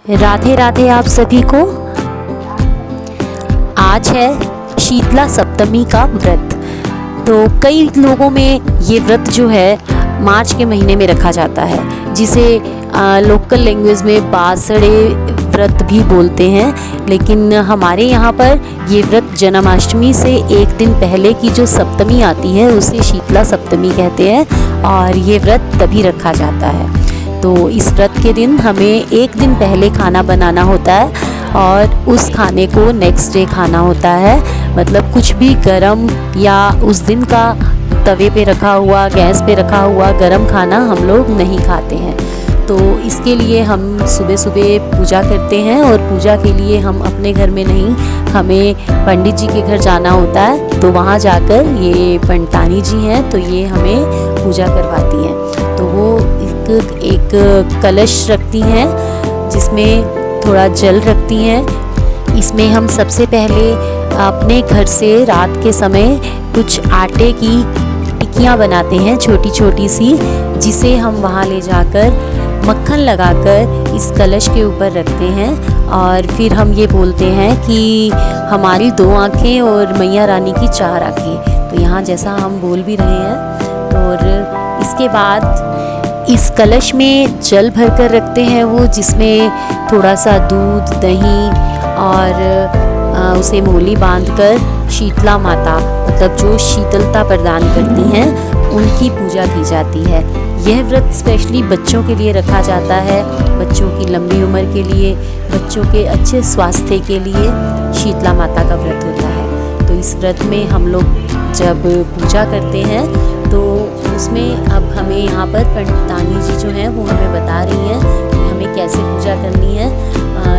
राधे राधे आप सभी को। आज है शीतला सप्तमी का व्रत। तो कई लोगों में ये व्रत जो है मार्च के महीने में रखा जाता है, जिसे लोकल लैंग्वेज में बासड़े व्रत भी बोलते हैं। लेकिन हमारे यहाँ पर ये व्रत जन्माष्टमी से एक दिन पहले की जो सप्तमी आती है उसे शीतला सप्तमी कहते हैं, और ये व्रत तभी रखा जाता है। तो इस व्रत के दिन हमें एक दिन पहले खाना बनाना होता है और उस खाने को नेक्स्ट डे खाना होता है। मतलब कुछ भी गरम या उस दिन का तवे पे रखा हुआ, गैस पे रखा हुआ गरम खाना हम लोग नहीं खाते हैं। तो इसके लिए हम सुबह सुबह पूजा करते हैं, और पूजा के लिए हम अपने घर में नहीं, हमें पंडित जी के घर जाना होता है। तो वहाँ जाकर ये पंडितानी जी हैं, तो ये हमें पूजा करवाती हैं। तो वो एक कलश रखती हैं जिसमें थोड़ा जल रखती हैं। इसमें हम सबसे पहले अपने घर से रात के समय कुछ आटे की टिक्कियाँ बनाते हैं, छोटी छोटी सी, जिसे हम वहाँ ले जाकर मक्खन लगाकर इस कलश के ऊपर रखते हैं। और फिर हम ये बोलते हैं कि हमारी 2 आँखें और मैया रानी की 4 आँखें। तो यहाँ जैसा हम बोल भी रहे हैं। और इसके बाद इस कलश में जल भर कर रखते हैं वो, जिसमें थोड़ा सा दूध, दही और उसे मोली बांधकर शीतला माता, मतलब जो शीतलता प्रदान करती हैं, उनकी पूजा की जाती है। यह व्रत स्पेशली बच्चों के लिए रखा जाता है, बच्चों की लंबी उम्र के लिए, बच्चों के अच्छे स्वास्थ्य के लिए शीतला माता का व्रत होता है। तो इस व्रत में हम लोग जब पूजा करते हैं तो उसमें अब हमें यहाँ पर पंडितानी जी जो हैं वो हमें बता रही हैं कि हमें कैसे पूजा करनी है।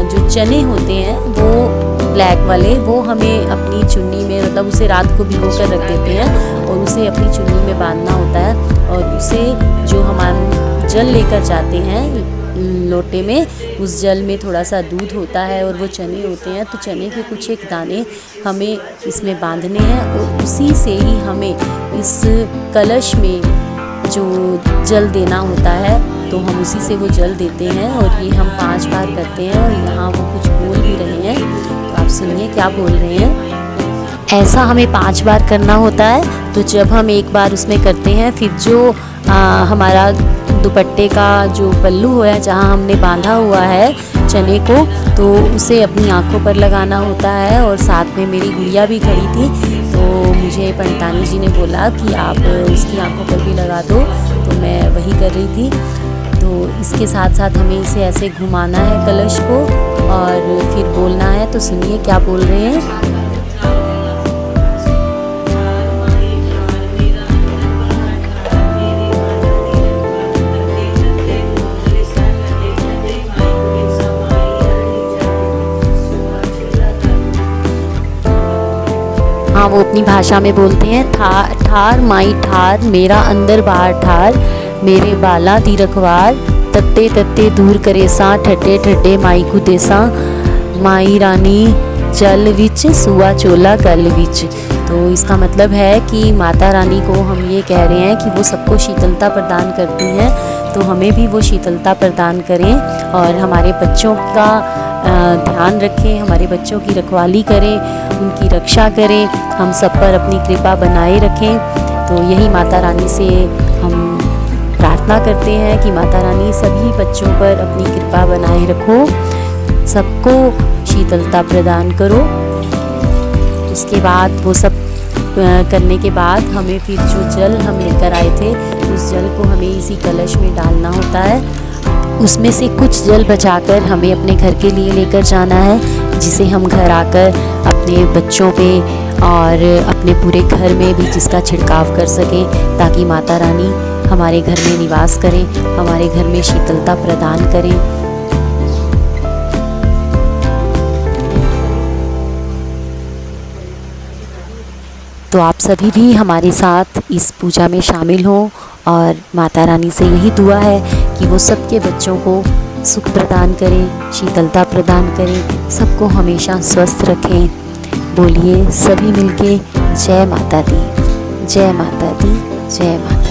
जो चने होते हैं वो ब्लैक वाले, वो हमें अपनी चुन्नी में, मतलब उसे रात को भिगो कर रख देते हैं और उसे अपनी चुन्नी में बांधना होता है। और उसे जो हम जल लेकर जाते हैं लोटे में, उस जल में थोड़ा सा दूध होता है और वो चने होते हैं। तो चने के कुछ एक दाने हमें इसमें बांधने हैं, और उसी से ही हमें इस कलश में जो जल देना होता है, तो हम उसी से वो जल देते हैं। और ये हम 5 बार करते हैं। और यहाँ वो कुछ बोल भी रहे हैं, तो आप सुनिए क्या बोल रहे हैं। ऐसा हमें 5 बार करना होता है। तो जब हम एक बार उसमें करते हैं, फिर जो हमारा दुपट्टे का जो पल्लू है, जहाँ हमने बांधा हुआ है चने को, तो उसे अपनी आँखों पर लगाना होता है। और साथ में मेरी गुड़िया भी खड़ी थी, तो मुझे पंडितानी जी ने बोला कि आप उसकी आँखों पर भी लगा दो, तो मैं वही कर रही थी। तो इसके साथ साथ हमें इसे ऐसे घुमाना है कलश को, और फिर बोलना है। तो सुनिए क्या बोल रहे हैं। हाँ, वो अपनी भाषा में बोलते हैं, ठार माई ठार, मेरा अंदर बाहर ठार, मेरे बाला दी रखवार, तत्ते तत्ते दूर करे सा, ठड्डे ठड्डे माई को देसा, माई रानी जल विच, सुआ चोला गल विच। तो इसका मतलब है कि माता रानी को हम ये कह रहे हैं कि वो सबको शीतलता प्रदान करती हैं, तो हमें भी वो शीतलता प्रदान करें और हमारे बच्चों का ध्यान रखें, हमारे बच्चों की रखवाली करें, उनकी रक्षा करें, हम सब पर अपनी कृपा बनाए रखें। तो यही माता रानी से हम प्रार्थना करते हैं कि माता रानी सभी बच्चों पर अपनी कृपा बनाए रखो, सबको शीतलता प्रदान करो। उसके बाद वो सब करने के बाद हमें फिर जो जल हम लेकर आए थे, उस जल को हमें इसी कलश में डालना होता है। उसमें से कुछ जल बचाकर हमें अपने घर के लिए लेकर जाना है, जिसे हम घर आकर अपने बच्चों पे और अपने पूरे घर में भी जिसका छिड़काव कर सकें, ताकि माता रानी हमारे घर में निवास करें, हमारे घर में शीतलता प्रदान करें। तो आप सभी भी हमारे साथ इस पूजा में शामिल हों, और माता रानी से यही दुआ है कि वो सबके बच्चों को सुख प्रदान करें, शीतलता प्रदान करें, सबको हमेशा स्वस्थ रखें। बोलिए सभी मिलके जय माता दी, जय माता दी, जय माता।